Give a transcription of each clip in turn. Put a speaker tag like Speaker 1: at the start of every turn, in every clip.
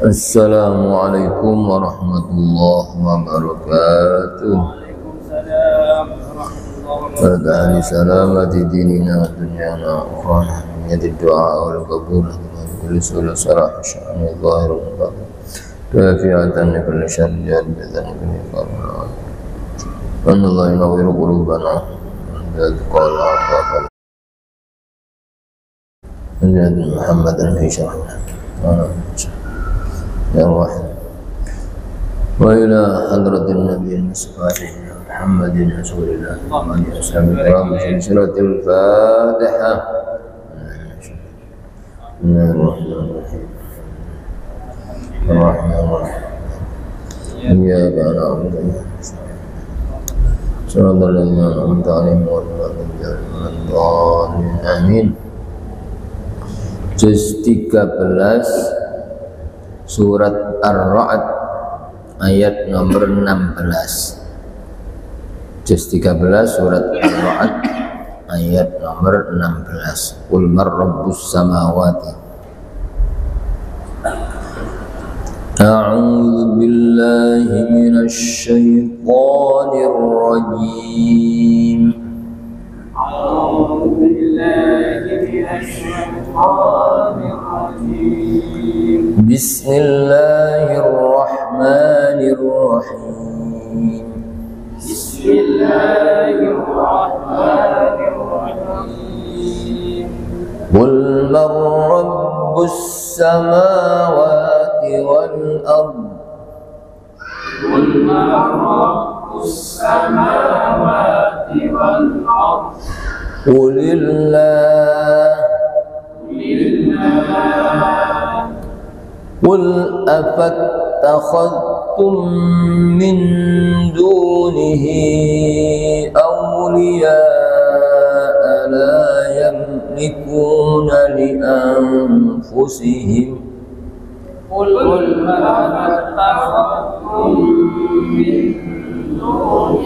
Speaker 1: Assalamualaikum warahmatullahi wabarakatuh. Pada salamati dinina dunyana ukhana yadid du'a wal qabul kulli sul sarah sya'ni zahir wa batin dafi'atan kulli syarr jadatan kulli qarna Allah yanwiru qulubana dan qala afaqal Nabi Muhammadan fi syarah يا واحد وإلى حضرة النبي المصطفى محمد رسول الله وعلى أصحابه الكرام سلسلة الفاتحة. بسم الله الرحمن الرحيم الرحمن الرحيم إياك نعبد وإياك نستعين صراط الذين أنعمت عليهم غير المغضوب عليهم ولا الضالين آمين. Juz 13 Surat Ar-Ra'd ayat nomor 16. Juz 13 Surat Ar-Ra'd ayat nomor 16. Qul man rabbus samawati. A'udzu billahi minasy syaithanir rajim. A'udzu billahi minasy syaithanir rajim. Bismillahirrahmanirrahim. Bismillahirrahmanirrahim. Qul man rabbus samawati wal ard. Qul man rabbus samawati wal ard. Qulillah. قل أفاتخذتم من دونه أولياء لا يملكون لأنفسهم قل أفاتخذتم من دونه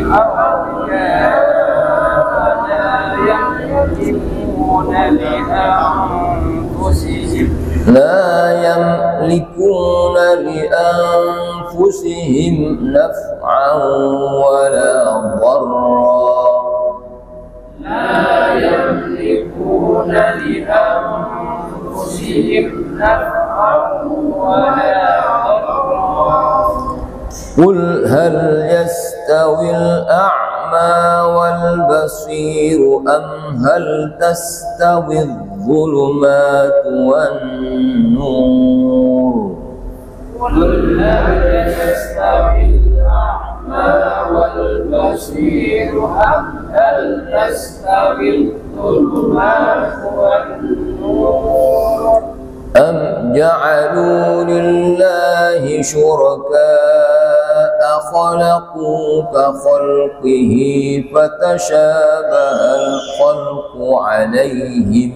Speaker 1: أولياء لا يملكون لأنفسهم نفعا ولا ضرا. لا يملكون لأنفسهم نفعا ولا ضرا. قل هل يستوي الأعمى والبصير أم هل تستوي الظلمات والنور. قل هل يستوي الأعمى والبصير أم هل تستوي الظلمات والنور. أم جعلوا لله شركاء خلقوا كخلقه فتشابه الخلق عليهم.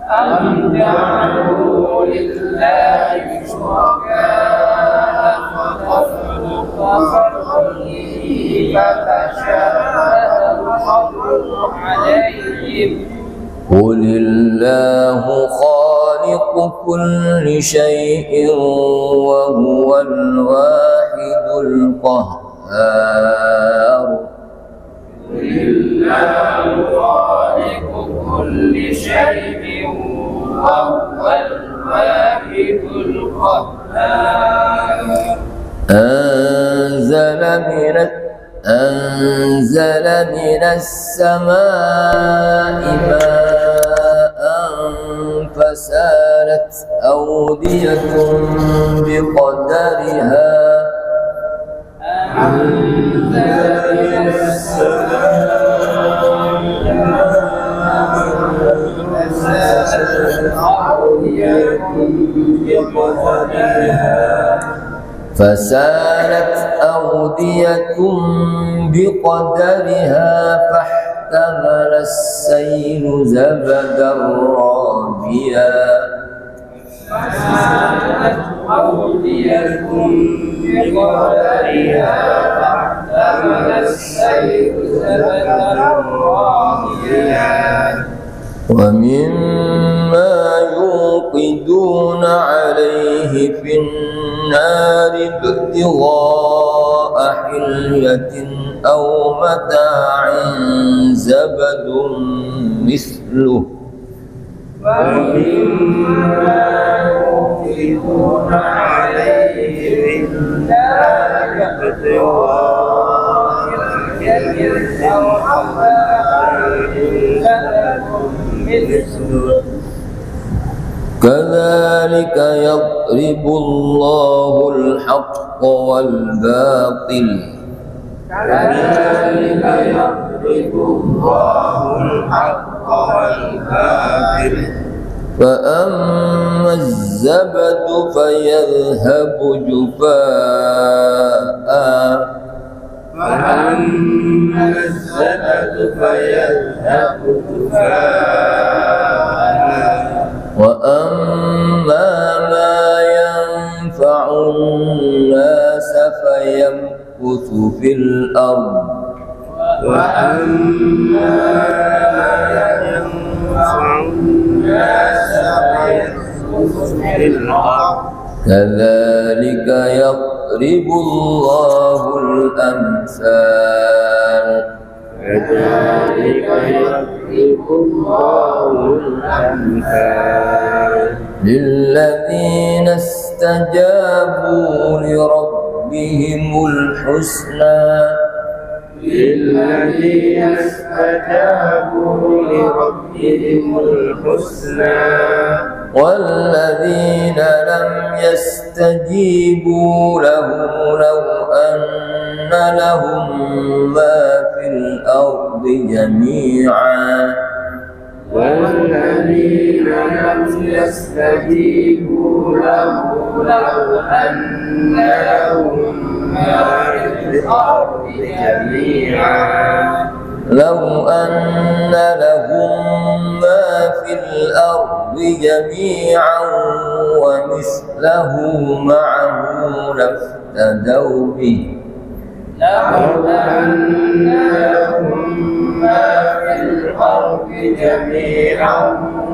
Speaker 1: أم جعلوا لله شركاء خلقوا كخلقه فتشابه الخلق عليهم. قل الله خالق كل شيء وهو الواحد القهار. قل الله خالق كل شيء وهو الواحد القهار. أنزل من السماء ماء فسالت أودية بقدرها فسالت أودية بقدرها فاحتمل السيل زبدا رابيا فسالت أودية بقدرها فاحتمل السيل زبدا رابيا ومما يوقدون عليه في النار ابتغاء حلية أو متاع زبد مثله ومما يوقدون عليه في النار ابتغاء حلية أو متاع زبد مثله كذلك يضرب الله الحق والباطل كذلك يضرب الله الحق والباطل فأما الزبد فيذهب جفاء فأما الزبد فيذهب جفاء وأما ما ينفع الناس فيمكث في الأرض وأما ما ينفع الناس فيمكث في الأرض كذلك يضرب الله الأمثال كذلك يضرب الله الأمثال للذين استجابوا لربهم الحسنى للذين استجابوا لربهم الحسنى والذين لم يستجيبوا له لو أن لهم ما في الأرض جميعا والذين لم يستجيبوا له لو أن لهم ما في الأرض جميعا لو أن لهم ما في الأرض جميعا ومثله معه لافتدوا به لو أن لهم ما في الأرض جميعا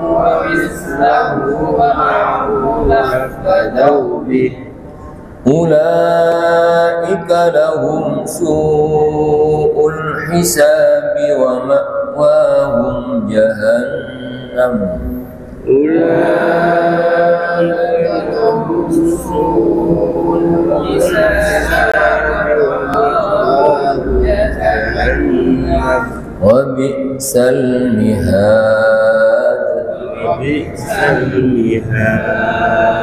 Speaker 1: ومثله معه لافتدوا به أولئك لهم سوء الحساب ومأواهم جهنم أولئك لهم سوء الحساب ومأواهم جهنم وبئس المهاد وبئس المهاد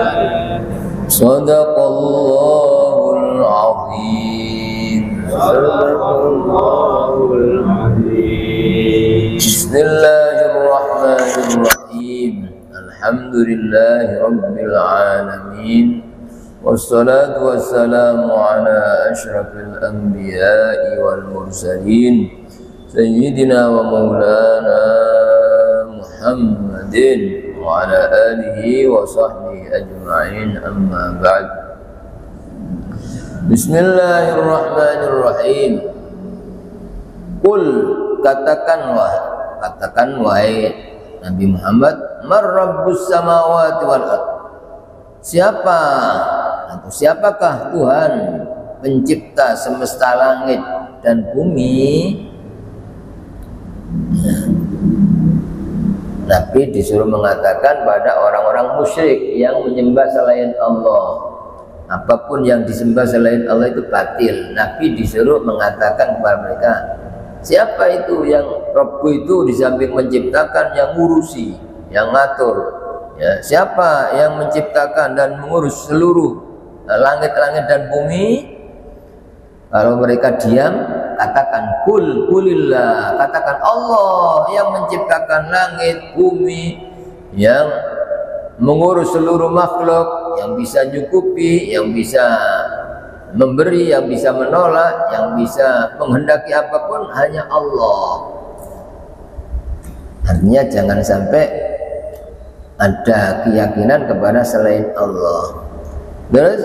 Speaker 1: صدق الله العظيم صدق الله العظيم بسم الله الرحمن الرحيم الحمد لله رب العالمين والصلاة والسلام على أشرف الأنبياء والمرسلين سيدنا ومولانا محمد وعلى آله وصحبه أجمعين أما بعد Bismillahirrahmanirrahim. Qul katakanlah, wahai Nabi Muhammad, man rabbus samawati wal ard. Siapakah Tuhan pencipta semesta langit dan bumi? Nabi disuruh mengatakan pada orang-orang musyrik yang menyembah selain Allah, apapun yang disembah selain Allah itu batil. Nabi disuruh mengatakan kepada mereka, siapa itu yang Rabbu itu di samping menciptakan, yang ngurusi, yang ngatur, ya, siapa yang menciptakan dan mengurus seluruh langit-langit dan bumi? Kalau mereka diam, katakan kulillah, katakan Allah yang menciptakan langit, bumi, yang mengurus seluruh makhluk, yang bisa nyukupi, yang bisa memberi, yang bisa menolak, yang bisa menghendaki apapun hanya Allah. Artinya jangan sampai ada keyakinan kepada selain Allah. Terus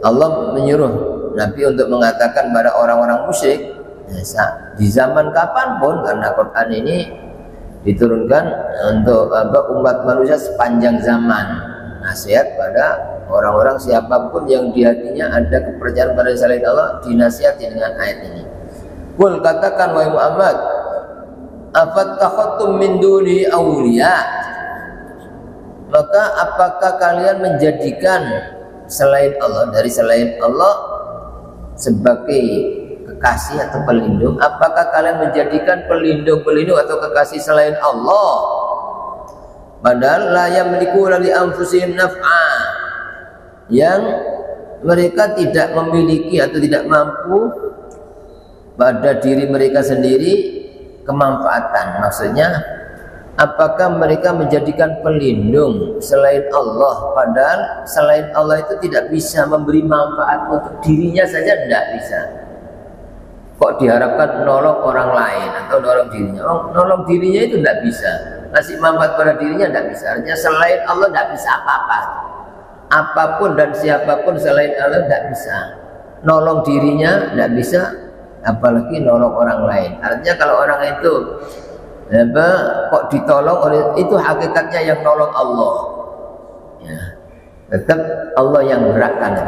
Speaker 1: Allah menyuruh Nabi untuk mengatakan pada orang-orang musyrik, ya, di zaman kapanpun, karena Quran ini diturunkan untuk umat manusia sepanjang zaman, nasihat pada orang-orang siapapun yang di hatinya ada kepercayaan pada selain Allah, dinasihati dengan ayat ini. Qul, katakan wahai Muhammad, afattakhadtum min duni awliya, maka apakah kalian menjadikan selain Allah, dari selain Allah sebagai kekasih atau pelindung? Apakah kalian menjadikan pelindung-pelindung atau kekasih selain Allah? Padahal la yamliku li anfusihim naf'a, yang mereka tidak memiliki atau tidak mampu pada diri mereka sendiri kemanfaatan. Maksudnya, apakah mereka menjadikan pelindung selain Allah, padahal selain Allah itu tidak bisa memberi manfaat untuk dirinya saja, tidak bisa. Kok diharapkan nolong orang lain atau nolong dirinya? Nolong dirinya itu tidak bisa, ngasih manfaat pada dirinya tidak bisa. Artinya selain Allah tidak bisa apa-apa. Apapun dan siapapun selain Allah tidak bisa. Nolong dirinya tidak bisa, apalagi nolong orang lain. Artinya kalau orang itu kok ditolong oleh, itu hakikatnya yang nolong Allah, ya, tetap Allah yang gerakkan.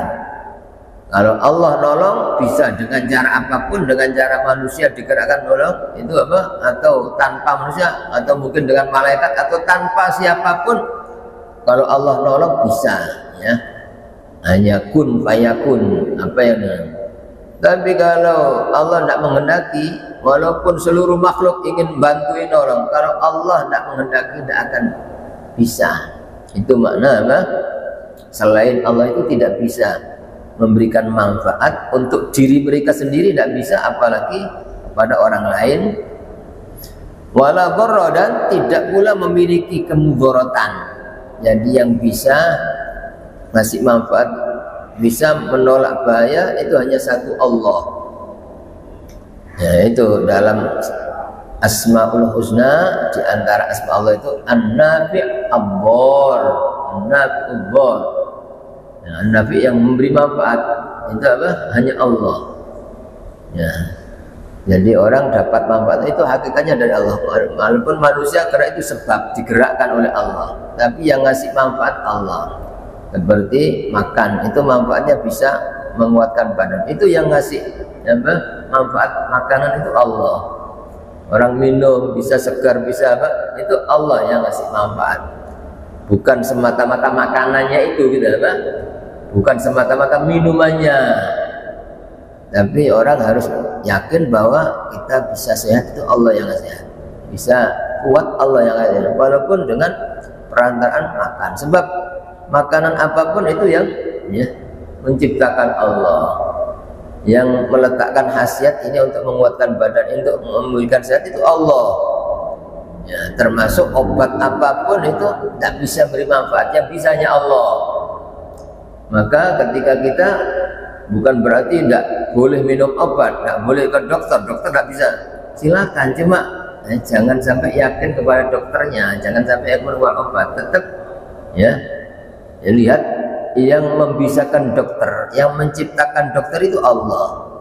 Speaker 1: Kalau Allah nolong bisa dengan cara apapun, dengan cara manusia digerakkan nolong itu atau tanpa manusia, atau mungkin dengan malaikat, atau tanpa siapapun, kalau Allah nolong bisa, ya, hanya kun fayakun, apa yang. Tapi kalau Allah tidak menghendaki, walaupun seluruh makhluk ingin bantuin orang, kalau Allah tidak menghendaki tidak akan bisa. Itu makna apa? Selain Allah itu tidak bisa memberikan manfaat untuk diri mereka sendiri, tidak bisa, apalagi kepada orang lain. Wala dharra, dan tidak pula memiliki kemudaratan. Jadi yang bisa ngasih manfaat, bisa menolak bahaya, itu hanya satu Allah. Ya, itu dalam Asmaul Husna, di antara asma Allah itu An-Nafi' Ad-Dhar, An-Nafi' Ad-Dhar. Ya, An-Nafi' yang memberi manfaat itu apa? Hanya Allah. Ya. Jadi orang dapat manfaat itu hakikatnya dari Allah. Walaupun manusia karena itu sebab digerakkan oleh Allah, tapi yang ngasih manfaat Allah. Seperti makan, itu manfaatnya bisa menguatkan badan. Itu yang ngasih apa? Manfaat makanan itu Allah. Orang minum bisa segar, bisa apa? Itu Allah yang ngasih manfaat. Bukan semata-mata makanannya itu, gitu apa? Bukan semata-mata minumannya. Tapi orang harus yakin bahwa kita bisa sehat itu Allah yang sehat, bisa kuat Allah yang sehat, walaupun dengan perantaraan makan. Sebab makanan apapun itu yang menciptakan Allah, yang meletakkan khasiat ini untuk menguatkan badan, untuk memberikan sehat itu Allah. Ya, termasuk obat apapun itu tidak bisa beri manfaat, yang bisanya Allah. Maka ketika kita, bukan berarti tidak boleh minum obat, tidak boleh ke dokter, dokter tidak bisa, silakan, cuma jangan sampai yakin kepada dokternya, jangan sampai yakin kepada obat. Tetap ya, lihat yang membisakan dokter, yang menciptakan dokter itu Allah,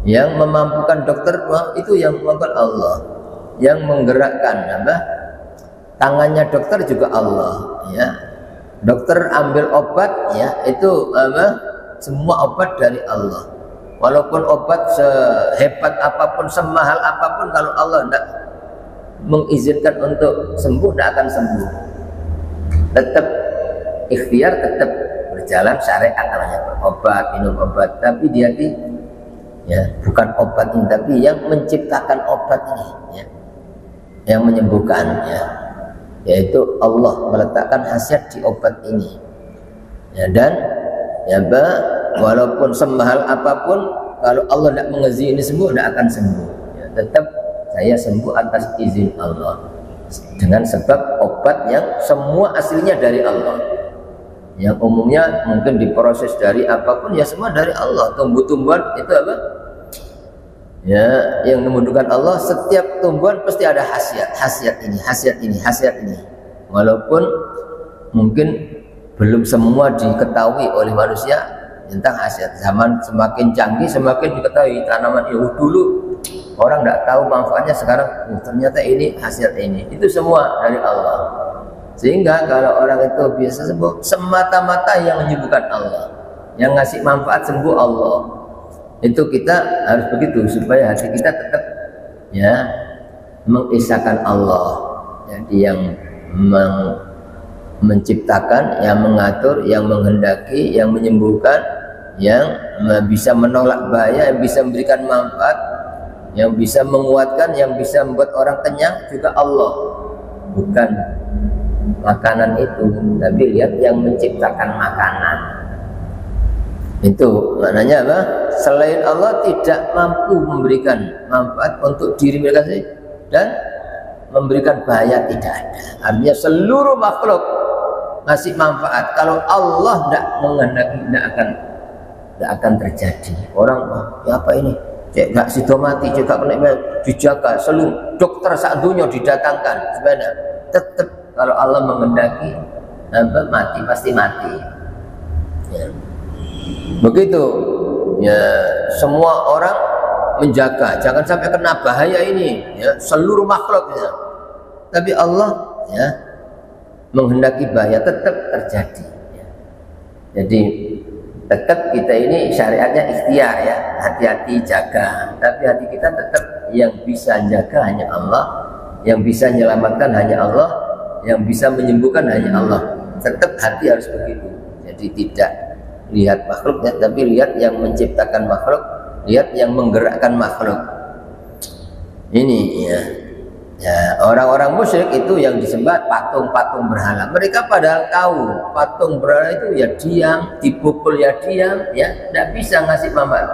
Speaker 1: yang memampukan dokter itu yang memampukan Allah, yang menggerakkan apa tangannya dokter juga Allah, ya. Dokter ambil obat, ya, itu apa, semua obat dari Allah. Walaupun obat sehebat apapun, semahal apapun, kalau Allah tidak mengizinkan untuk sembuh, tidak akan sembuh. Tetap ikhtiar, tetap
Speaker 2: berjalan syariat namanya, obat, minum obat, tapi di hati ya bukan obat ini, tapi yang menciptakan obat ini ya, yang menyembuhkan ya, yaitu Allah meletakkan khasiat di obat ini ya. Dan ya walaupun semahal apapun, kalau Allah tidak mengizinkan ini sembuh, tidak akan sembuh ya. Tetap saya sembuh atas izin Allah, dengan sebab obat yang semua aslinya dari Allah, yang umumnya mungkin diproses dari apapun ya, semua dari Allah. Tumbuh-tumbuhan itu apa ya, yang membutuhkan Allah. Setiap tumbuhan pasti ada khasiat, khasiat ini, khasiat ini, khasiat ini, walaupun mungkin belum semua diketahui oleh manusia tentang khasiat. Zaman semakin canggih semakin diketahui tanaman itu. Dulu orang tidak tahu manfaatnya, sekarang ternyata ini khasiat ini. Itu semua dari Allah. Sehingga kalau orang itu biasa sembuh, semata-mata yang menyembuhkan Allah, yang ngasih manfaat sembuh Allah. Itu kita harus begitu, supaya hati kita tetap ya mengisahkan Allah. Jadi yang menciptakan, yang mengatur, yang menghendaki, yang menyembuhkan, yang bisa menolak bahaya, yang bisa memberikan manfaat, yang bisa menguatkan, yang bisa membuat orang kenyang juga Allah. Bukan makanan itu, tapi lihat yang menciptakan makanan. Itu maknanya apa? Selain Allah tidak mampu memberikan manfaat untuk diri mereka sendiri, dan memberikan bahaya tidak ada. Artinya seluruh makhluk ngasih manfaat. Kalau Allah tidak menghendaki, tidak akan terjadi. Orang ya apa ini? Cek gak sido mati, cek gak kena dijaga, seluruh dokter sak dunia didatangkan. Sebenarnya tetap kalau Allah menghendaki mati pasti mati. Ya. Begitu ya, semua orang menjaga jangan sampai kena bahaya ini ya, seluruh makhluk ya. Tapi Allah ya menghendaki bahaya tetap terjadi ya. Jadi tetap kita ini syariatnya ikhtiar ya, hati-hati jaga, tapi hati kita tetap yang bisa jaga hanya Allah, yang bisa menyelamatkan hanya Allah, yang bisa menyembuhkan hanya Allah. Tetap hati harus begitu. Jadi tidak lihat makhluknya, tapi lihat yang menciptakan makhluk, lihat yang menggerakkan makhluk. Ini ya, ya orang-orang musyrik itu yang disembah patung-patung berhala. Mereka padahal tahu patung berhala itu ya diam, dipukul ya diam, ya tidak bisa ngasih manfaat.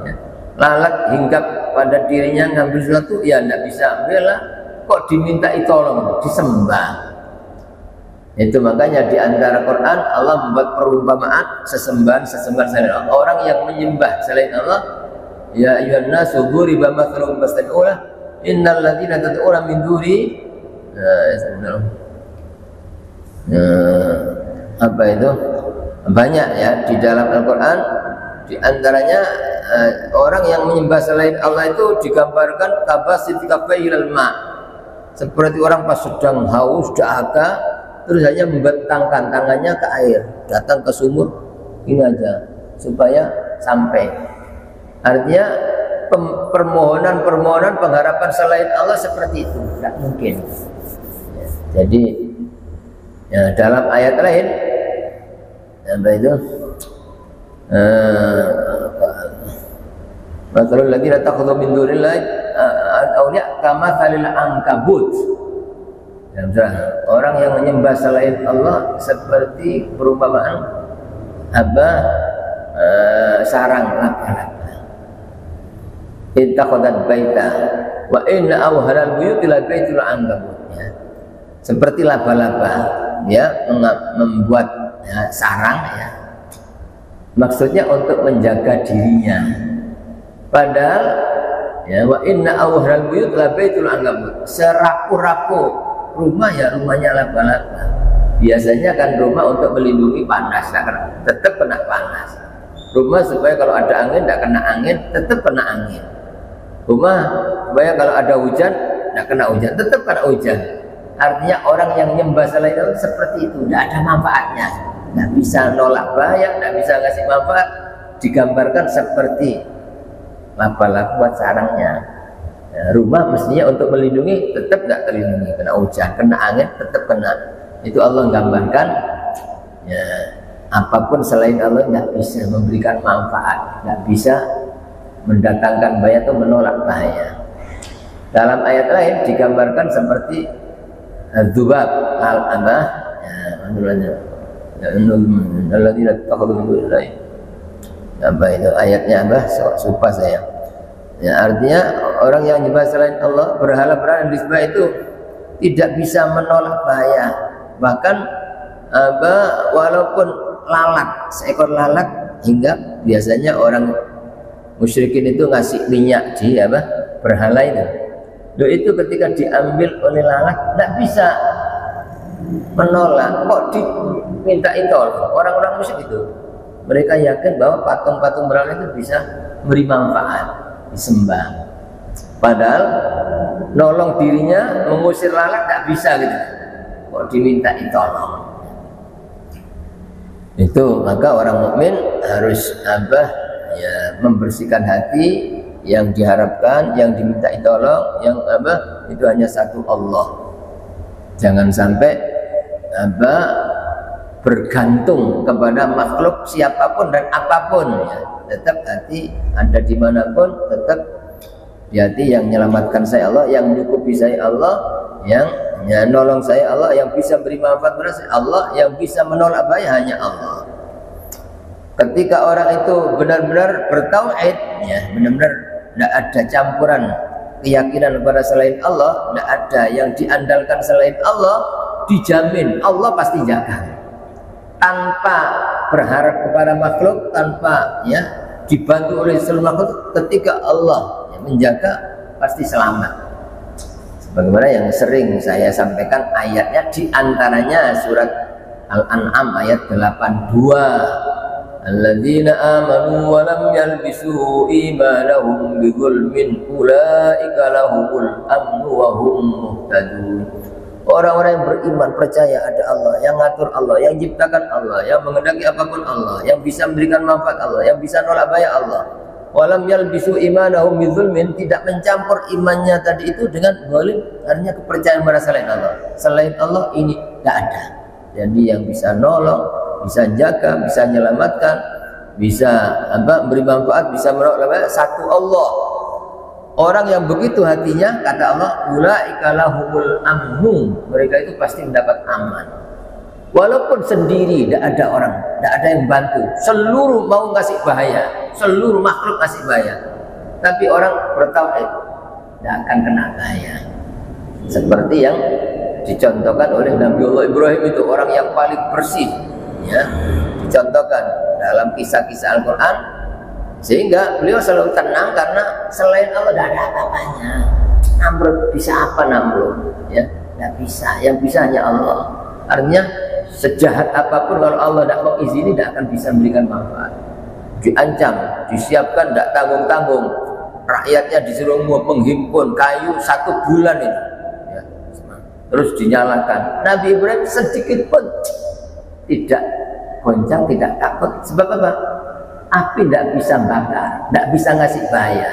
Speaker 2: Ya. Lalat hinggap pada dirinya ngambil sesuatu, ya tidak bisa. Bela kok dimintai tolong, disembah. Itu makanya di antara Quran Allah membuat perumpamaan sesembahan selain Allah. Orang yang menyembah selain Allah, ya ayyuhan nasu duriba mathalun fastami'u lahu innal ladzina tad'una min duni apa itu banyak ya di dalam Al-Quran. Di antaranya orang yang menyembah selain Allah itu digambarkan kabasiti kafailal ma, seperti orang pas sedang haus dahaga terus hanya membentangkan tangannya ke air, datang ke sumur ini aja supaya sampai. Artinya permohonan pengharapan selain Allah seperti itu tidak mungkin ya. Jadi ya, dalam ayat lain apa itu masalul ladzina takhudhu min dunillahi awliya kamathalil ankabut. Orang yang menyembah selain Allah seperti perumpamaan apa sarang laba-laba. Ittakhadhat baita wa inna awhalal buyuti la baitul ankabut ya. Seperti laba-laba ya, membuat ya, sarang ya. Maksudnya untuk menjaga dirinya. Padahal ya wa inna awhalal buyut la baitul ankabut. Serapu-rapu rumah ya rumahnya laba-laba. Biasanya kan rumah untuk melindungi panas, tetap kena panas. Rumah supaya kalau ada angin tidak kena angin, tetap kena angin. Rumah supaya kalau ada hujan tidak kena hujan, tetap kena hujan. Artinya orang yang nyembah selain Allah seperti itu, tidak ada manfaatnya, tidak bisa nolak bahaya, tidak bisa ngasih manfaat. Digambarkan seperti laba-laba buat sarangnya. Ya, rumah mestinya untuk melindungi, tetap tidak terlindungi, kena hujan, kena angin, tetap kena. Itu Allah gambarkan ya, apapun selain Allah tidak bisa memberikan manfaat, tidak bisa mendatangkan bahaya atau menolak bahaya. Dalam ayat lain digambarkan seperti dzubab al-abah, apa itu ayatnya apa? Supa saya. Ya, artinya orang yang menyembah selain Allah, berhala-berhala yang disembah itu tidak bisa menolak bahaya. Bahkan walaupun lalat, seekor lalat, hingga biasanya orang musyrikin itu ngasih minyak di berhala itu. Loh, itu ketika diambil oleh lalat tidak bisa menolak, kok diminta tolong. Orang-orang musyrik itu mereka yakin bahwa patung-patung berhala itu bisa beri manfaat, disembah. Padahal nolong dirinya, mengusir lalat tidak bisa gitu. Kok diminta tolong. Itu maka orang mukmin harus membersihkan hati. Yang diharapkan, yang diminta tolong, yang itu hanya satu Allah. Jangan sampai bergantung kepada makhluk siapapun dan apapun, ya. Tetap hati Anda dimanapun, tetap di hati yang menyelamatkan saya Allah, yang menyukupi saya Allah, yang nolong saya Allah, yang bisa beri manfaat pada saya Allah, yang bisa menolak bahaya hanya Allah. Ketika orang itu benar-benar bertauhid, ya, benar-benar tidak ada campuran keyakinan kepada selain Allah, tidak ada yang diandalkan selain Allah, dijamin Allah pasti jaga. Tanpa berharap kepada makhluk, tanpa dibantu oleh seluruh makhluk, ketika Allah menjaga pasti selamat. Sebagaimana yang sering saya sampaikan ayatnya, diantaranya surat Al-An'am ayat 82. Alladzina amanu wa lam yalbisu imanahum bidzulmin ulaika lahumul amnu wa hum muhtadun. Orang-orang yang beriman, percaya ada Allah, yang ngatur Allah, yang ciptakan Allah, yang menghendaki apapun Allah, yang bisa memberikan manfaat Allah, yang bisa nolak bahaya Allah. Wa lam yalbisu imanahum bidzulmin, tidak mencampur imannya tadi itu dengan zalim, artinya kepercayaan pada selain Allah. Selain Allah ini tidak ada. Jadi yang bisa nolong, bisa jaga, bisa menyelamatkan, bisa beri manfaat, bisa menolak satu Allah. Orang yang begitu hatinya, kata Allah, ulaika lahumul amnu, mereka itu pasti mendapat aman. Walaupun sendiri, tidak ada orang, tidak ada yang bantu, seluruh mau ngasih bahaya, seluruh makhluk ngasih bahaya, tapi orang bertauhid tidak akan kena bahaya. Seperti yang dicontohkan oleh Nabiullah Ibrahim, itu orang yang paling bersih, ya, dicontohkan dalam kisah-kisah Al-Quran, sehingga beliau selalu tenang karena selain Allah tidak ada apa-apanya. Namrud bisa apa Namrud? Ya, tidak bisa. Yang bisa hanya Allah. Artinya sejahat apapun kalau Allah tidak mengizini, tidak akan bisa memberikan manfaat. Diancam, disiapkan, tidak tanggung-tanggung. Rakyatnya disuruh menghimpun kayu 1 bulan ini. Ya, terus dinyalakan. Nabi Ibrahim sedikit pun tidak goncang, tidak takut. Sebab apa? Api tidak bisa bakar, tidak bisa ngasih bahaya.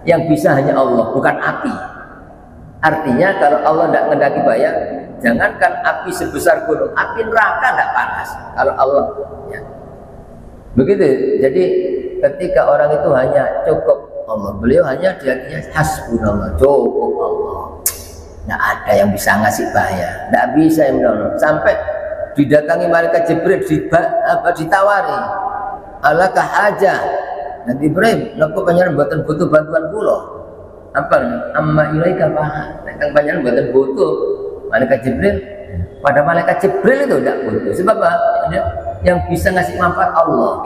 Speaker 2: Yang bisa hanya Allah, bukan api. Artinya kalau Allah tidak menghendaki bahaya, jangankan api sebesar gunung, api neraka tidak panas. Kalau Allah, ya. Begitu. Jadi ketika orang itu hanya cukup Allah, beliau hanya di hatinya hasbunallah, cukup Allah. Tidak ada yang bisa ngasih bahaya, tidak bisa yang menolong. Sampai didatangi malaikat Jibril, ditawari, alakah hajah Nabi Ibrahim, napa panjenengan mboten butuh bantuan kula? Apa amma ilaika fa nek panjenengan mboten butuh malaikat Jibril. Pada malaikat Jibril itu tidak butuh. Sebab apa? Yang bisa ngasih manfaat Allah,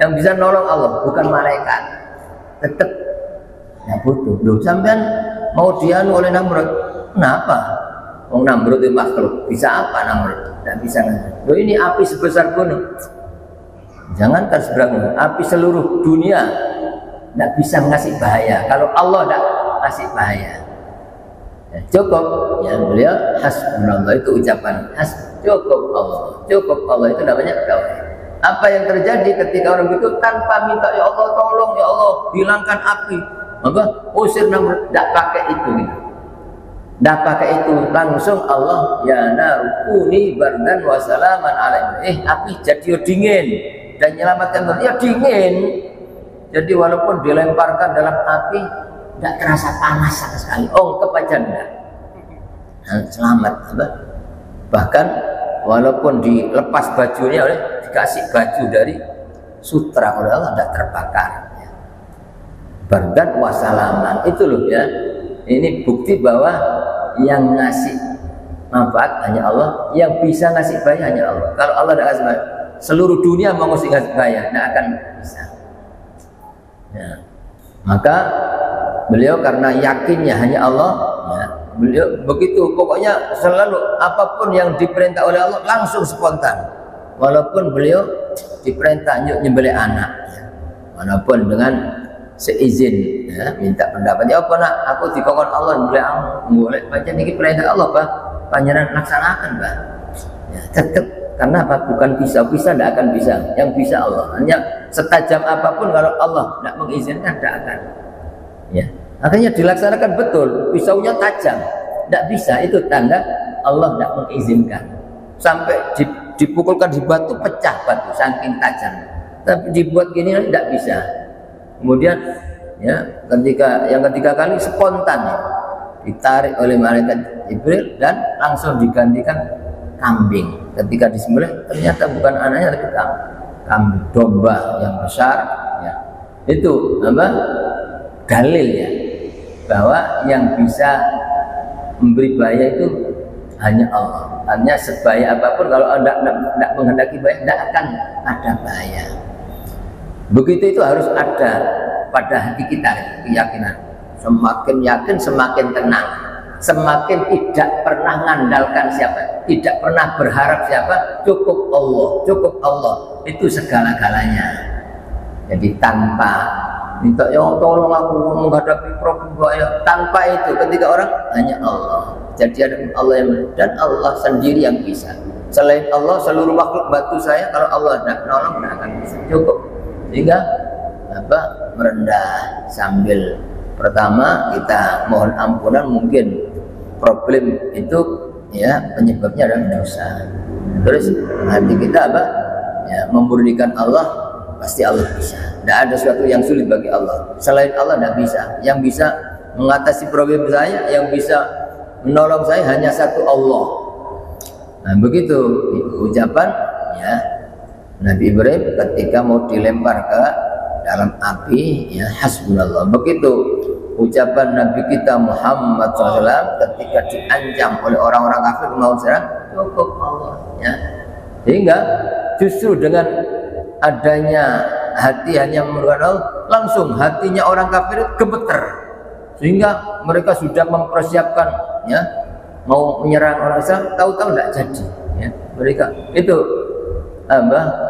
Speaker 2: yang bisa nolong Allah, bukan malaikat. Tetap tidak butuh. Loh, sampean mau dianu oleh Namrud, kenapa? Wong Namrud itu makhluk, bisa apa Namrud? Tidak bisa. Loh, ini api sebesar gunung. Jangankan seberang api seluruh dunia tidak bisa mengasih bahaya kalau Allah tidak kasih bahaya. Ya, cukup ya, beliau hasbunallah, itu ucapan cukup Allah. Cukup Allah itu namanya tauhid. Apa yang terjadi ketika orang itu tanpa minta ya Allah tolong, ya Allah hilangkan api, maka usir Namrud, tidak pakai itu gitu. Nggak pakai itu, langsung Allah ya narukuni bardan wa salaman alaihi. Api jadi dingin dan menyelamatkan dia dingin. Jadi walaupun dilemparkan dalam api tidak terasa panas sama sekali. Ongkep aja enggak. Nah, selamat. Bahkan walaupun dilepas bajunya oleh dikasih baju dari sutra oleh Allah tidak terbakar. Bardan wa salaman itu loh ya. Ini bukti bahwa yang ngasih manfaat hanya Allah, yang bisa ngasih bahaya hanya Allah. Kalau Allah tidak ngasih bahaya, seluruh dunia mau ngasih bahaya, tidak akan bisa. Ya. Maka beliau karena yakinnya hanya Allah, ya, beliau begitu. Pokoknya selalu apapun yang diperintah oleh Allah langsung spontan. Walaupun beliau diperintah nyembelih anak, ya. Walaupun dengan seizin, ya, minta pendapatnya apa nak, aku dikongkon Allah boleh boleh macam ini perintah Allah bah, panjenengan laksanakan bah, ya, tetap karena apa, bukan bisa tidak akan bisa, yang bisa Allah. Hanya setajam apapun kalau Allah tidak mengizinkan tidak akan, ya, akhirnya dilaksanakan betul, pisaunya tajam tidak bisa, itu tanda Allah tidak mengizinkan. Sampai dipukulkan di batu pecah batu saking tajam, tapi dibuat gini tidak bisa. Kemudian ya yang ketiga kali spontan ya, ditarik oleh malaikat Jibril dan langsung digantikan kambing. Ketika disembelih ternyata bukan anaknya tapi kambing domba yang besar ya. Itu apa? Dalil ya bahwa yang bisa memberi bahaya itu hanya Allah. Hanya sebahaya apapun kalau Anda tidak menghendaki bahaya tidak akan ada bahaya. Begitu itu harus ada pada hati kita keyakinan. Semakin yakin semakin tenang, semakin tidak pernah mengandalkan siapa, tidak pernah berharap siapa, cukup Allah itu segala-galanya. Jadi tanpa minta ya tolong aku menghadapi problem bahaya, tanpa itu ketika orang hanya Allah. Jadi ada Allah yang dan Allah sendiri yang bisa. Selain Allah seluruh makhluk bantu saya, kalau Allah tidak menolong tidak akan bisa. Cukup. Sehingga apa, merendah sambil pertama kita mohon ampunan, mungkin problem itu ya penyebabnya adalah dosa. Terus hati kita apa ya, memurnikan Allah, pasti Allah bisa. Tidak ada sesuatu yang sulit bagi Allah. Selain Allah tidak bisa. Yang bisa mengatasi problem saya, yang bisa menolong saya hanya satu Allah. Nah begitu ucapan ya Nabi Ibrahim ketika mau dilempar ke dalam api, ya hasbunallah. Begitu ucapan Nabi kita Muhammad SAW ketika diancam oleh orang-orang kafir mau serang, cukup Allah. Ya. Sehingga justru dengan adanya hati hanya memerlukan Allah, langsung hatinya orang kafir gemeter, sehingga mereka sudah mempersiapkan, ya, mau menyerang orang Islam, tahu-tahu tidak jadi. Ya. Mereka itu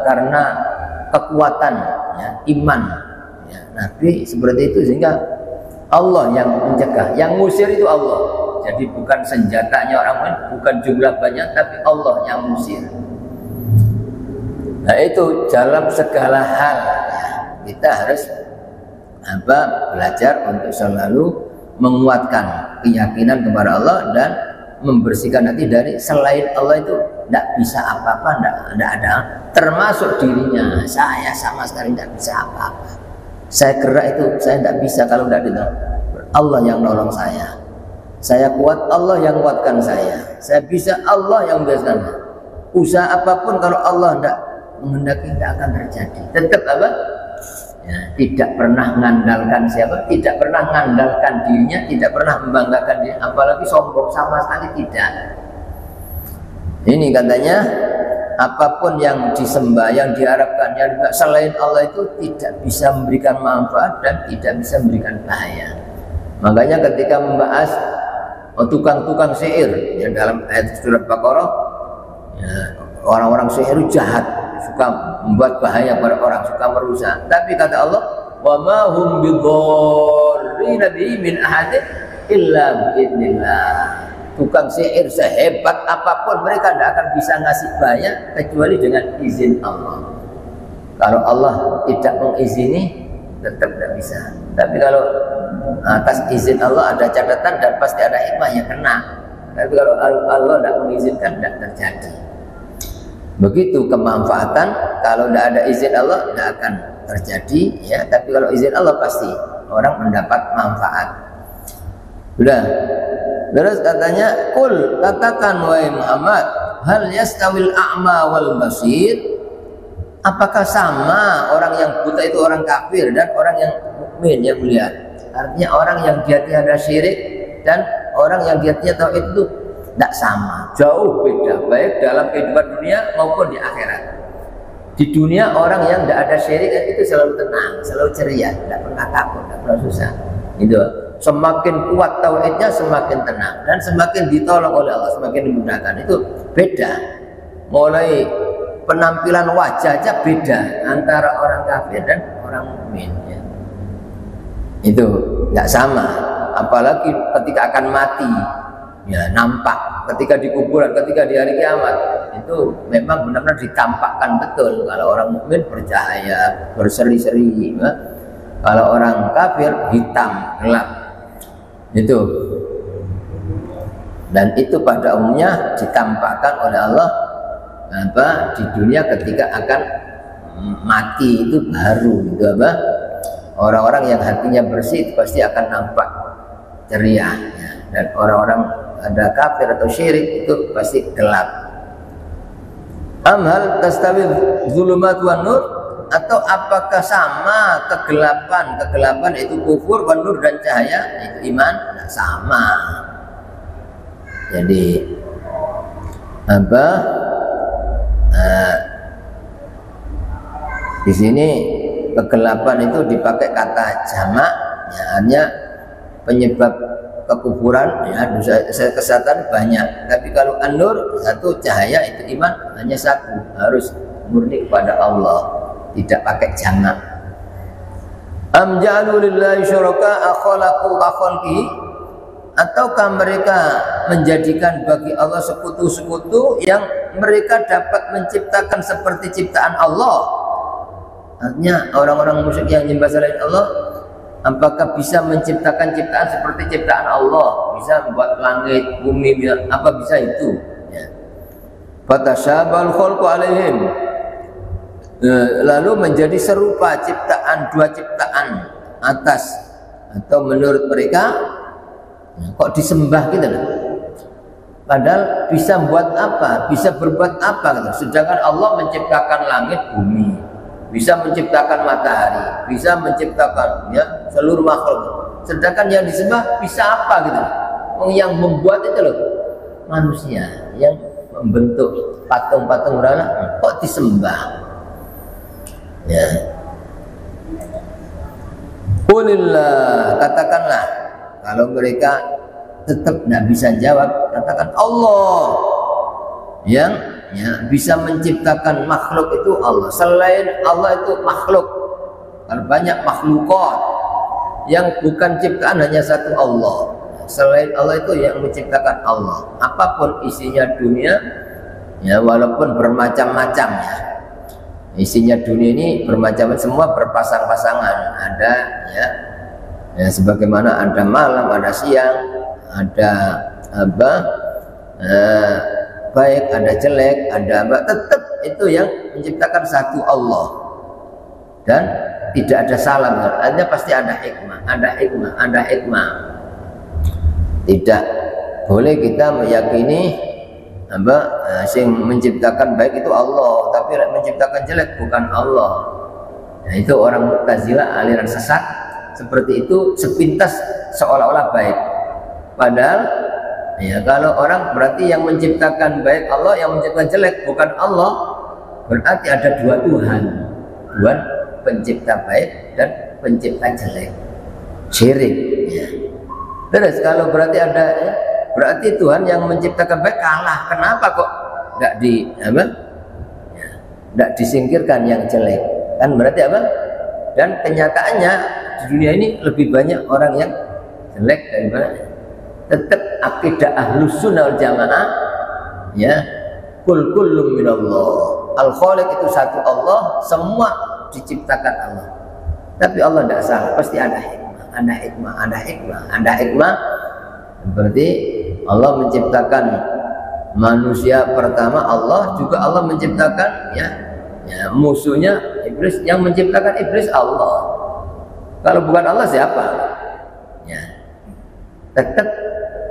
Speaker 2: karena kekuatan ya, iman ya, Nabi seperti itu, sehingga Allah yang mencegah, yang ngusir itu Allah. Jadi bukan senjatanya orang lain, bukan jumlah banyak, tapi Allah yang ngusir. Nah itu dalam segala hal ya, kita harus belajar untuk selalu menguatkan keyakinan kepada Allah dan membersihkan hati dari selain Allah itu tidak bisa apa-apa, tidak ada, termasuk dirinya. Saya sama sekali tidak bisa apa-apa. Saya gerak itu saya tidak bisa kalau tidak ditolong. Allah yang nolong saya. Saya kuat, Allah yang kuatkan saya. Saya bisa, Allah yang membiasakan. Usaha apapun kalau Allah tidak menghendaki tidak akan terjadi. Tetap apa? Ya, tidak pernah mengandalkan siapa, tidak pernah mengandalkan dirinya, tidak pernah membanggakan dirinya, apalagi sombong, sama sekali tidak. Ini katanya apapun yang disembah, yang diharapkan, yang selain Allah itu tidak bisa memberikan manfaat dan tidak bisa memberikan bahaya. Makanya ketika membahas tukang-tukang sihir yang dalam ayat surat Baqarah, ya, orang-orang sihir jahat, suka membuat bahaya pada orang, suka merusak. Tapi kata Allah, wa ma hum bidzarrina bihi min ahadin illa biidznillah. Tukang sihir sehebat apapun mereka tidak akan bisa ngasih bahaya kecuali dengan izin Allah. Kalau Allah tidak mengizini, tetap tidak bisa. Tapi kalau atas izin Allah ada catatan dan pasti ada hikmahnya kena. Tapi kalau Allah tidak mengizinkan tidak terjadi. Begitu kemanfaatan, kalau tidak ada izin Allah tidak akan terjadi ya. Tapi kalau izin Allah pasti orang mendapat manfaat. Sudah. Terus katanya, "Qul, katakan wahai Muhammad, hal yastawil a'ma wal basir?" Apakah sama orang yang buta itu orang kafir dan orang yang mukmin yang melihat? Artinya orang yang di hatinya ada syirik dan orang yang di hatinya tauhid itu tidak sama, jauh beda, baik dalam kehidupan dunia maupun di akhirat. Di dunia orang yang tidak ada syirik itu selalu tenang, selalu ceria, tidak pernah takut, tidak pernah susah. Itu semakin kuat tauhidnya semakin tenang dan semakin ditolong oleh Allah, semakin dimudahkan. Itu beda. Mulai penampilan wajah aja beda antara orang kafir dan orang mukmin. Ya. Itu nggak sama. Apalagi ketika akan mati, ya nampak. Ketika di kuburan, ketika di hari kiamat, itu memang benar-benar ditampakkan betul. Kalau orang mukmin bercahaya, berseri-seri. Ya. Kalau orang kafir hitam, gelap. Itu. Dan itu pada umumnya ditampakkan oleh Allah di dunia ketika akan mati itu baru itu orang-orang yang hatinya bersih itu pasti akan nampak ceria ya. Dan orang-orang ada kafir atau syirik itu pasti gelap. Amhal tastawi zulumat wan nur, atau apakah sama kegelapan itu kufur, wan nur dan cahaya itu iman? Nah, sama. Jadi di sini kegelapan itu dipakai kata jamak, ya, hanya penyebab kekufuran, ya, dosa kesatuan banyak. Tapi kalau an-nur satu, cahaya itu iman hanya satu, harus murni kepada Allah, tidak pakai jamak. Am ja'alu lillahi syuraka khalaqu ka khalqihi, ataukah mereka menjadikan bagi Allah sekutu-sekutu yang mereka dapat menciptakan seperti ciptaan Allah? Artinya orang-orang musyrik yang menyembah selain Allah, apakah bisa menciptakan ciptaan seperti ciptaan Allah? Bisa membuat langit, bumi, apa bisa itu? Ya. Fatasyabal khalqu alaihim, lalu menjadi serupa dua ciptaan atas, atau menurut mereka kok disembah gitu loh. Padahal bisa buat apa? Bisa berbuat apa gitu. Sedangkan Allah menciptakan langit bumi, bisa menciptakan matahari, bisa menciptakan ya seluruh makhluk. Sedangkan yang disembah bisa apa gitu? Yang membuat itu loh manusia, yang membentuk patung-patung berhala kok disembah? Ya. Qulillah, katakanlah. Kalau mereka tetap tidak bisa jawab, katakan Allah yang ya, bisa menciptakan makhluk itu Allah. Selain Allah itu makhluk. Karena banyak makhlukat yang bukan ciptaan, hanya satu Allah. Selain Allah itu yang menciptakan Allah. Apapun isinya dunia, ya walaupun bermacam-macam ya. Isinya dunia ini bermacam-macam, semua berpasang-pasangan. Ada ya, sebagaimana ada malam, ada siang, ada baik, ada jelek, ada tetap itu yang menciptakan satu Allah. Dan tidak ada salah, artinya pasti ada hikmah. Tidak boleh kita meyakini yang menciptakan baik itu Allah, tapi menciptakan jelek bukan Allah. Nah, itu orang Mu'tazilah, aliran sesat seperti itu, sepintas seolah-olah baik. Padahal ya, kalau orang berarti yang menciptakan baik Allah, yang menciptakan jelek bukan Allah, berarti ada dua Tuhan, Tuhan pencipta baik dan pencipta jelek. Syirik ya. Terus kalau berarti ada ya, berarti Tuhan yang menciptakan baik kalah. Kenapa kok tidak disingkirkan yang jelek? Kan berarti apa? Dan kenyataannya di dunia ini lebih banyak orang yang jelek daripada. Tetap akidah ahlus sunnah wal jamaah ya, kullum minallah. Al-Khaliq itu satu Allah, semua diciptakan Allah. Tapi Allah tidak salah, pasti ada hikmah, ada hikmah. Berarti Allah menciptakan manusia pertama, Allah juga Allah menciptakan ya musuhnya iblis. Yang menciptakan iblis Allah. Kalau bukan Allah siapa? Ya, tetap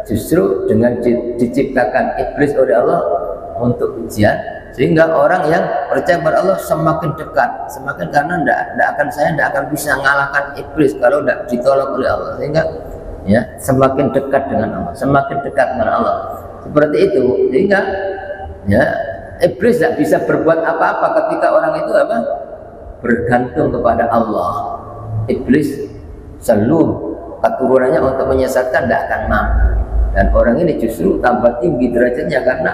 Speaker 2: justru dengan diciptakan iblis oleh Allah untuk ujian, sehingga orang yang percaya kepada Allah semakin dekat, semakin, karena tidak akan bisa mengalahkan iblis kalau tidak ditolak oleh Allah, sehingga ya semakin dekat dengan Allah, semakin dekat dengan Allah. Seperti itu, sehingga ya iblis tidak bisa berbuat apa-apa ketika orang itu apa? Bergantung kepada Allah. Iblis seluruh keturunannya untuk menyesatkan tidak akan mampu, dan orang ini justru tambah tinggi derajatnya karena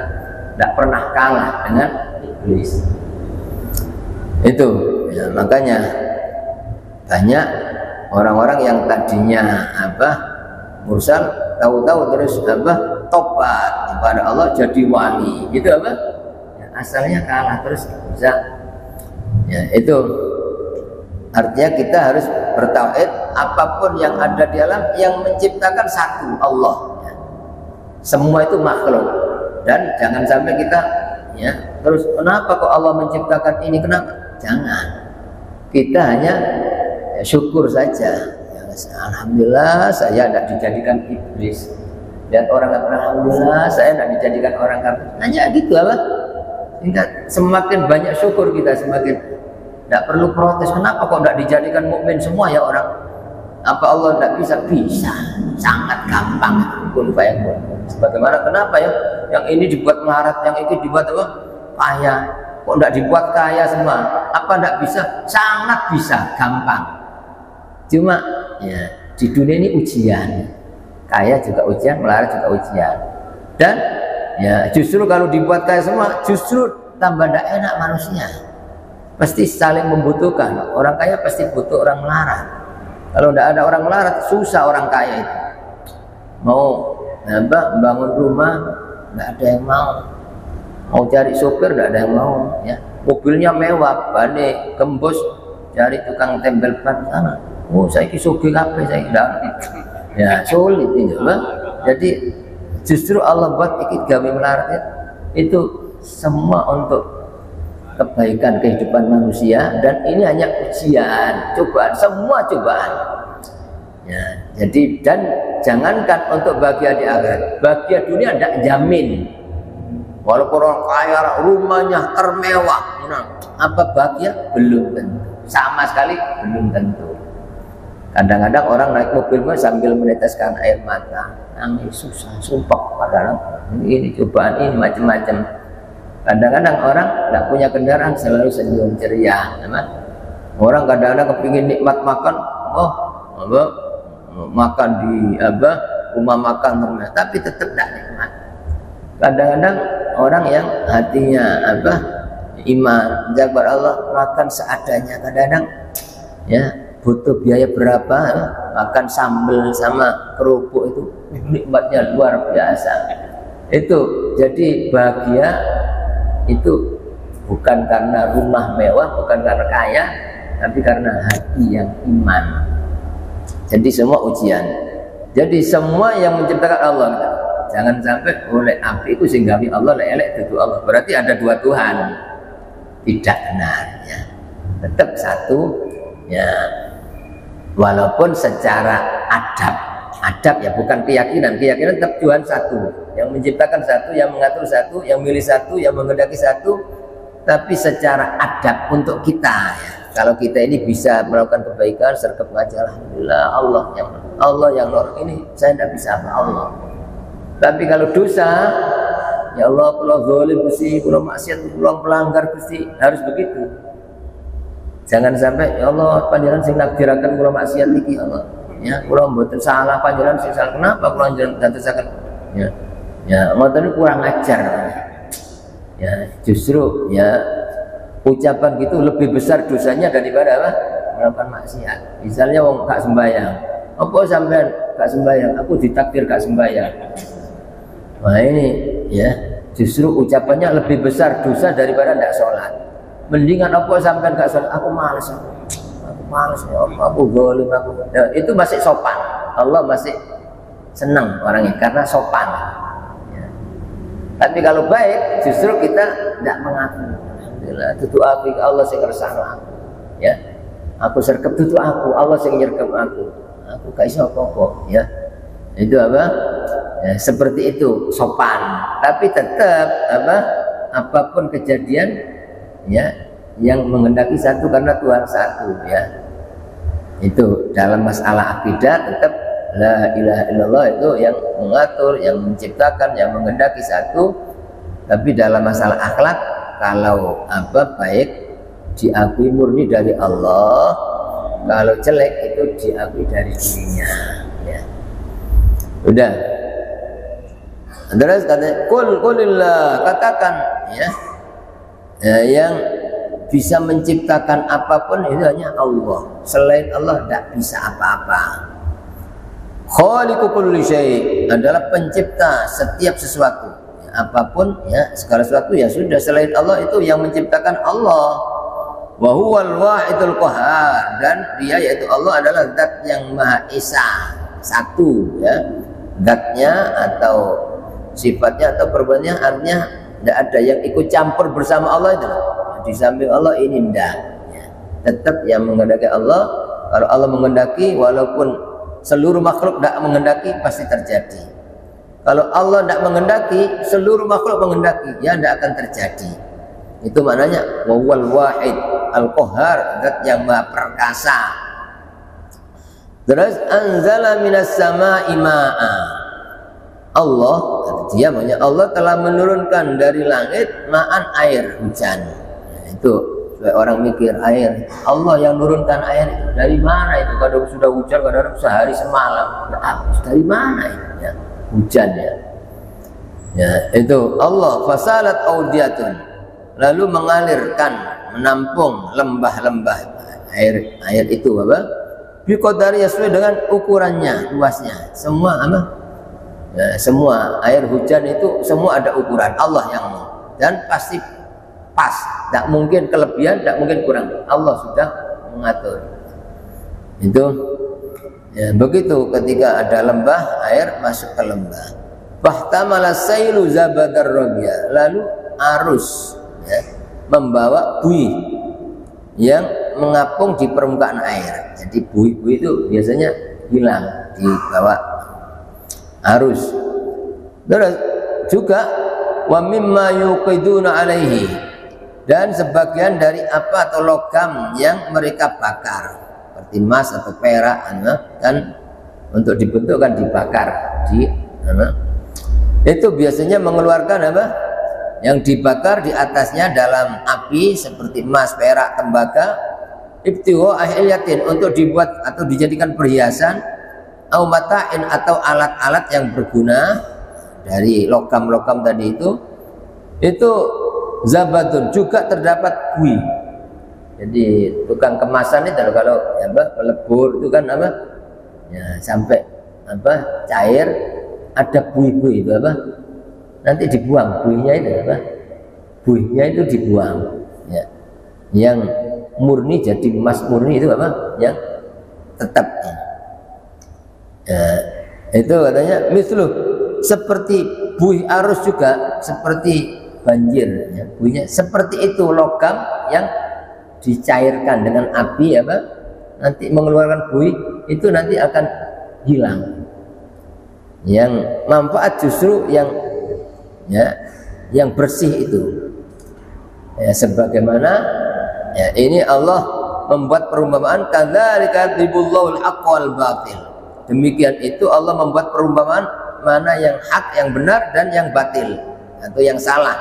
Speaker 2: tidak pernah kalah dengan iblis. Itu ya, makanya banyak orang-orang yang tadinya apa mursal, tahu-tahu terus apa tobat kepada Allah jadi wali, gitu apa ya, asalnya kalah terus bisa ya. Itu artinya kita harus bertauhid, apapun yang ada di alam yang menciptakan satu, Allah ya. Semua itu makhluk, dan jangan sampai kita ya terus kenapa kok Allah menciptakan ini, kenapa, jangan. Kita hanya ya, syukur saja ya, alhamdulillah saya tidak dijadikan iblis, dan orang kafir alhamdulillah saya tidak dijadikan orang kafir, hanya gitu apa. Sehingga semakin banyak syukur kita, semakin tidak perlu protes, kenapa kok tidak dijadikan mukmin semua ya orang, apa Allah tidak bisa? Bisa, sangat gampang, kun fayakun. Sebagaimana kenapa ya yang ini dibuat melarat, yang itu dibuat apa? Kaya. Kok tidak dibuat kaya semua? Apa tidak bisa? Sangat bisa, gampang. Cuma ya di dunia ini ujian, kaya juga ujian, melarat juga ujian. Dan ya justru kalau dibuat kaya semua, justru tambah tidak enak manusia. Pasti saling membutuhkan. Orang kaya pasti butuh orang melarat. Kalau tidak ada orang melarat, susah orang kaya itu. Mau bangun rumah, nggak ada yang mau. Mau cari sopir, nggak ada yang mau. Ya, mobilnya mewah, bane gembos, cari tukang tempel ban sana. Oh, saya kisugih apa? Saya tidak. Ya sulit itu, Bang. Jadi justru Allah buat ikut gawe melarat itu semua untuk kebaikan kehidupan manusia, dan ini hanya ujian, cobaan, semua cobaan ya. Jadi dan jangankan untuk bahagia di akhirat, bahagia dunia tidak jamin. Walaupun orang kaya, rumahnya termewah, apa bahagia? Belum tentu, sama sekali belum tentu. Kadang-kadang orang naik mobil sambil meneteskan air mata, nangis susah, sumpah, padahal ini cobaan, ini macam-macam. Kadang-kadang orang tidak punya kendaraan selalu senyum ceria, teman. Orang kadang-kadang kepingin nikmat makan, makan di rumah makan, tapi tetap tidak nikmat. Kadang-kadang orang yang hatinya iman, jaga Allah, makan seadanya. Kadang-kadang ya butuh biaya berapa, makan sambal sama kerupuk itu nikmatnya luar biasa. Itu jadi bahagia itu bukan karena rumah mewah, bukan karena kaya, tapi karena hati yang iman. Jadi semua ujian. Jadi semua yang menciptakan Allah. Jangan sampai oleh api itu sehingga Allah elek itu Allah. Berarti ada dua Tuhan. Tidak benar ya. Tetap satu ya. Walaupun secara adab ya, bukan keyakinan tetap Tuhan satu, yang menciptakan satu, yang mengatur satu, yang milih satu, yang menghendaki satu. Tapi secara adab untuk kita ya, kalau kita ini bisa melakukan kebaikan sergap ngajar, alhamdulillah, Allah yang nolong ini, saya tidak bisa apa Allah. Tapi kalau dosa, ya Allah, kalau zalim Gusti, kalau maksiat, kalau pelanggar Gusti, harus begitu. Jangan sampai ya Allah panjenengan sing nakdiraken kula maksiat iki Allah. Ya, kula mboten salah, panjenengan sing salah. Kenapa kula ndantesaken? Ya, ngoten kurang ajar. Ya, justru ya ucapan gitu lebih besar dosanya daripada apa? Melakukan maksiat. Misalnya wong gak sembahyang. Apa sampean gak sembahyang? Aku ditakdir gak sembahyang. Nah ini ya, justru ucapannya lebih besar dosa daripada tidak sholat. Mendingan apa sampean gak sholat? Aku malas, aku males ya Allah, aku zalim aku. Ya, itu masih sopan. Allah masih senang orangnya karena sopan. Ya. Tapi kalau baik justru kita tidak mengaku. Alhamdulillah, tutu aku Allah sing kersane. Ya. Aku sergap tutu aku, Allah sing nyergap aku. Aku gak iso apa-apa, ya. Itu apa? Ya, seperti itu sopan. Tapi tetap apa? Apapun kejadian ya yang menghendaki satu karena Tuhan satu, ya. Itu dalam masalah akidah tetap la ilaha illallah itu yang mengatur, yang menciptakan, yang menghendaki satu. Tapi dalam masalah akhlak kalau apa baik diakui murni dari Allah, kalau jelek itu diakui dari dirinya, ya. Udah. Terus kata qulillah, katakan ya, yang bisa menciptakan apapun itu hanya Allah. Selain Allah tidak bisa apa-apa. Khaliqu kulli syai' adalah pencipta setiap sesuatu. Ya, apapun ya, segala sesuatu ya sudah selain Allah itu yang menciptakan Allah. Wa huwal wahidul qahhar, dan dia yaitu Allah adalah zat yang Maha Esa, satu ya. Zatnya atau sifatnya atau perbuatannya artinya tidak ada yang ikut campur bersama Allah itu. Di samping Allah ini tidak. Ya. Tetap yang menghendaki Allah. Kalau Allah menghendaki, walaupun seluruh makhluk tidak menghendaki, pasti terjadi. Kalau Allah tidak menghendaki, seluruh makhluk menghendaki, ya tidak akan terjadi. Itu maknanya wawal wahid al-qahhar, zat yang maha perkasa. Terus anzala minas sama'i ma'a. Allah, dia maknanya Allah telah menurunkan dari langit ma'an, air, hujan. Nah, itu orang mikir air, Allah yang menurunkan air itu dari mana itu? Kadang sudah hujan, kadang sehari semalam. Nah, dari mana itu? Ya, hujan ya. Ya, itu Allah fasalat audiyatun, lalu mengalirkan, menampung lembah-lembah air itu apa? Biqadari sesuai dengan ukurannya, luasnya. Semua apa? Ya, semua air hujan itu semua ada ukuran Allah yang dan pasti pas, tidak mungkin kelebihan, tidak mungkin kurang. Allah sudah mengatur. Itu ya, begitu ketika ada lembah, air masuk ke lembah. Fahtamala sailu zabadar rabia, lalu arus ya, membawa buih yang mengapung di permukaan air. Jadi buih-buih itu biasanya hilang dibawa arus. Terus juga wa mimma yuqiduna alaihi, dan sebagian dari apa atau logam yang mereka bakar seperti emas atau perak kan untuk dibentukkan dibakar di itu biasanya mengeluarkan apa yang dibakar di atasnya dalam api seperti emas, perak, tembaga, ibtigha ahliyatin, untuk dibuat atau dijadikan perhiasan, au mata'in, atau alat-alat yang berguna dari logam-logam tadi itu zabadun, juga terdapat buih. Jadi tukang kemasan itu kalau apa pelebur itu kan apa ya, sampai apa cair ada buih-buih itu apa nanti dibuang buihnya itu apa, buihnya itu dibuang ya. Yang murni jadi emas murni itu apa yang tetap ya. Itu katanya mislu, seperti buih arus juga seperti banjir ya. Buihnya seperti itu, logam yang dicairkan dengan api apa nanti mengeluarkan buih itu nanti akan hilang. Yang manfaat justru yang ya yang bersih itu ya, sebagaimana ya, ini Allah membuat perumpamaan kadzalika yadribullahul haqqa wal batil. Demikian itu Allah membuat perumpamaan mana yang hak, yang benar, dan yang batil atau yang salah.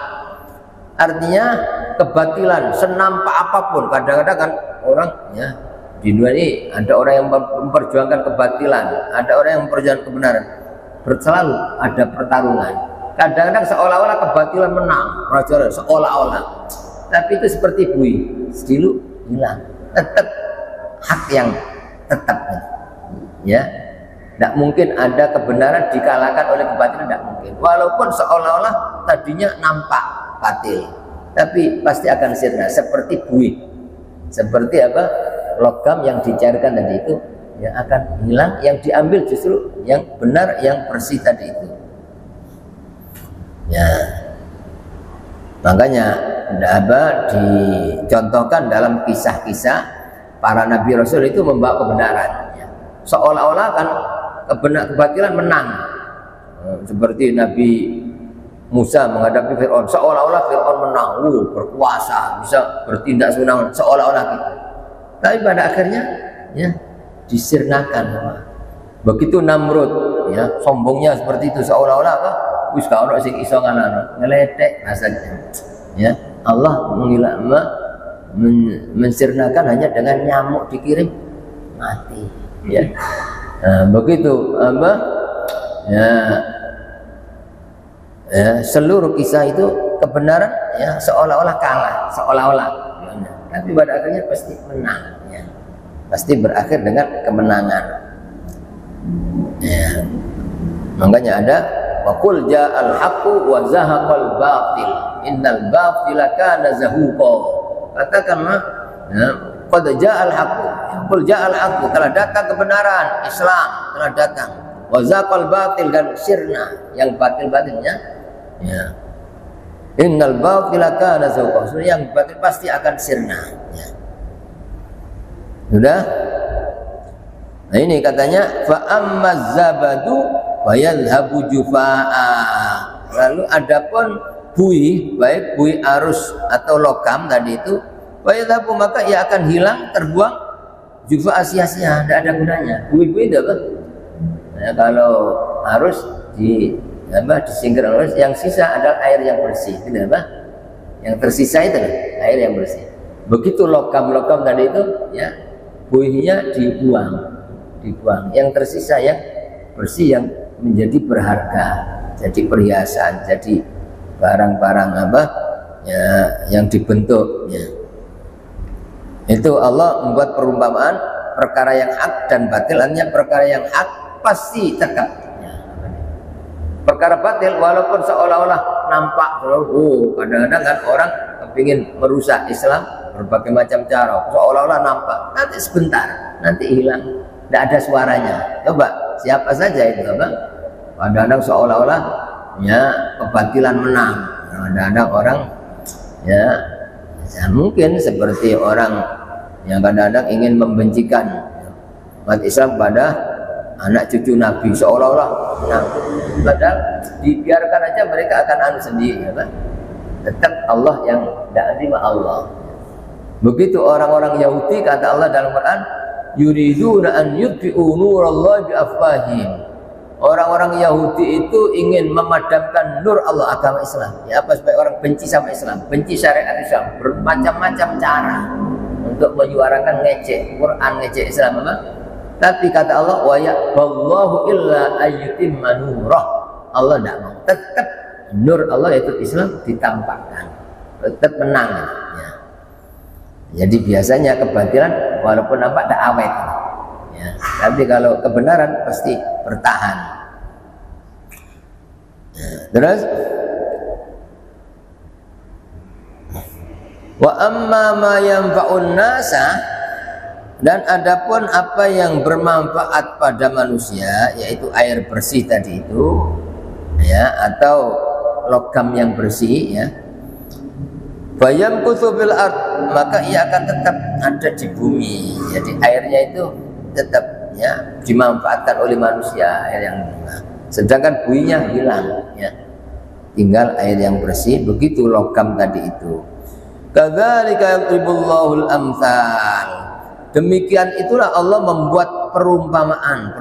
Speaker 2: Artinya kebatilan senampak apapun, kadang-kadang kan orang ya di dunia ini ada orang yang memperjuangkan kebatilan, ada orang yang memperjuangkan kebenaran. Selalu ada pertarungan. Kadang-kadang seolah-olah kebatilan menang, seolah-olah. Tapi itu seperti buih, dulu hilang. Tetap hak yang tetap. Ya, tidak mungkin ada kebenaran dikalahkan oleh kebatilan, tidak mungkin. Walaupun seolah-olah tadinya nampak batil, tapi pasti akan sirna seperti buih. Seperti apa? logam yang dicairkan tadi itu ya akan hilang, yang diambil justru yang benar, yang bersih tadi itu. Ya, makanya dicontohkan dalam kisah-kisah para nabi rasul itu membawa kebenaran. Ya. Seolah-olah kan kebatilan menang. Seperti Nabi Musa menghadapi Fir'aun, seolah-olah Fir'aun menang, berkuasa, bisa bertindak semena-mena, seolah-olah gitu. Tapi pada akhirnya ya disirnakan. Begitu Namrud ya, sombongnya seperti itu, seolah-olah apa? Wis gak ono sing iso ngeletek rasanya. Ya, Allah mensirnakan hanya dengan nyamuk dikirim mati. Ya. Nah, begitu apa? Ya, seluruh kisah itu kebenaran ya seolah-olah kalah, seolah-olah. Tapi pada akhirnya pasti menang. Ya. Pasti berakhir dengan kemenangan. Ya. Makanya ada waqul ja'al haqqu wa zahaqal batil innal batila kana zahuqa. Katakanlah ya, qad ja'al haqqu, qul ja'al haqqu, telah datang kebenaran, Islam telah datang, wa zahaqal batil, dan sirna yang batil-batilnya ya. Innal batila kana zahuqa, yang batil pasti akan sirna ya. Sudah. Nah ini katanya fa ammaz zabadu wa yadhhabu jufaa. Lalu adapun buih, baik buih arus atau logam tadi itu, wa yadhhabu, maka ia akan hilang, terbuang, jufaa, sia-sia, tidak ada gunanya. Buih-buih itu apa? Nah, kalau arus disingkir arus, yang sisa adalah air yang bersih, tidak apa? Yang tersisa itu air yang bersih. Begitu logam-logam tadi itu ya, buihnya dibuang, yang tersisa yang bersih, yang menjadi berharga, jadi perhiasan, jadi barang-barang apa ya, yang dibentuk ya. Itu Allah membuat perumpamaan perkara yang hak dan batil. Artinya perkara yang hak pasti tetap ya. Perkara batil walaupun seolah-olah nampak, kadang-kadang kan orang kepingin merusak Islam berbagai macam cara, seolah-olah nampak, nanti sebentar, nanti hilang, tidak ada suaranya. Coba siapa saja itu apa? Kadang-kadang seolah-olah ya kebatilan menang. Kadang-kadang orang ya mungkin seperti orang yang kadang-kadang ingin membencikan umat Islam pada anak cucu Nabi, seolah-olah menang. Padahal dibiarkan aja mereka akan anu sendiri ya, Pak. Tetap Allah yang tidak terima Allah. Begitu orang-orang Yahudi, kata Allah dalam Quran, yuriduna an yutfi'u nurallahi bi afwahihim. Orang-orang Yahudi itu ingin memadamkan nur Allah, agama Islam. Ya, apa supaya orang benci sama Islam, benci syariat Islam, bermacam-macam cara untuk menyuarakan ngecek Quran, ngecek Islam apa? Tapi kata Allah, wa ya'ballahu illa ayyutimma nurah. Allah tidak mau, tetap nur Allah yaitu Islam ditampakkan, tetap menang ya. Jadi biasanya kebatilan walaupun nampak tak awet ya, tapi kalau kebenaran pasti bertahan ya. Terus wa amma ma yanfa'un nasa, dan adapun apa yang bermanfaat pada manusia, yaitu air bersih tadi itu ya, atau logam yang bersih ya, bayam kusubil ard, maka ia akan tetap ada di bumi. Jadi airnya itu tetap ya dimanfaatkan oleh manusia, air yang sedangkan buihnya hilang ya, tinggal air yang bersih. Begitu logam tadi itu. Kadzalika yadribullahul amsal, demikian itulah Allah membuat perumpamaan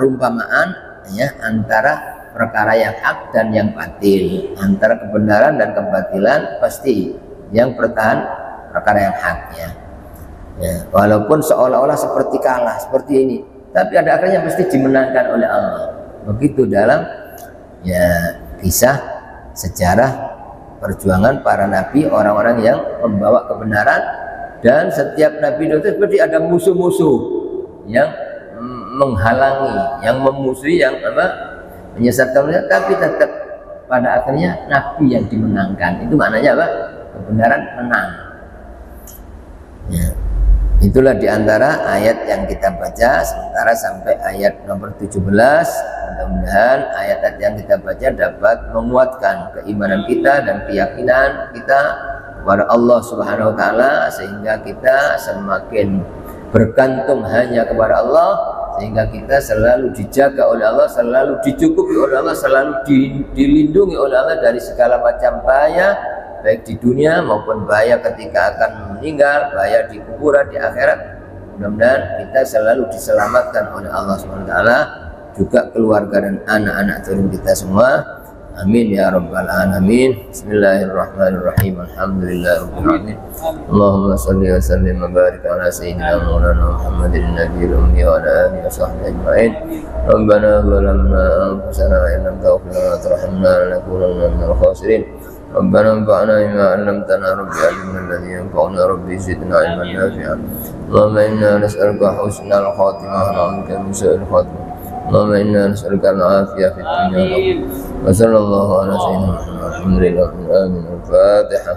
Speaker 2: ya, antara perkara yang hak dan yang batil, antara kebenaran dan kebatilan. Pasti yang bertahan perkara yang hak ya. Walaupun seolah-olah seperti kalah seperti ini, tapi ada akhirnya pasti dimenangkan oleh Allah. Begitu dalam ya kisah sejarah perjuangan para nabi, orang-orang yang membawa kebenaran. Dan setiap nabi itu seperti ada musuh-musuh yang menghalangi, yang memusuhi, yang menyesatkan, tapi tetap pada akhirnya nabi yang dimenangkan. Itu maknanya apa? Kebenaran menang ya. Itulah diantara ayat yang kita baca sementara sampai ayat nomor 17. Mudah-mudahan ayat-ayat yang kita baca dapat menguatkan keimanan kita dan keyakinan kita kepada Allah Subhanahu wa taala, sehingga kita semakin bergantung hanya kepada Allah, sehingga kita selalu dijaga oleh Allah, selalu dicukupi oleh Allah, selalu dilindungi oleh Allah dari segala macam bahaya, baik di dunia maupun bahaya ketika akan meninggal, bahaya di kuburan, di akhirat. Mudah-mudahan kita selalu diselamatkan oleh Allah SWT, juga keluarga dan anak-anak turun kita semua. Amin ya rabbal alamin. Bismillahirrahmanirrahim. Alhamdulillahirabbil alamin. Allahumma shalli wa sallim wa barik ala sayyidina Maulana Muhammadin nabiyil ummi wa ala alihi wa sahbihi ajma'in. Rabbana zalamna anfusana wa in lam taghfir lana wa tarhamna lanakunanna minal khasirin. ربنا انفعنا بما علمتنا ربي علمنا الذي ينفعنا ربي زدنا علما نافعا اللهم انا نسالك حسن الخاتمه ونعوذ بك من سوء الخاتمه اللهم انا نسالك العافيه في الدنيا والآخرة وصلى الله على سيدنا محمد الحمد لله. آمين. الفاتحه.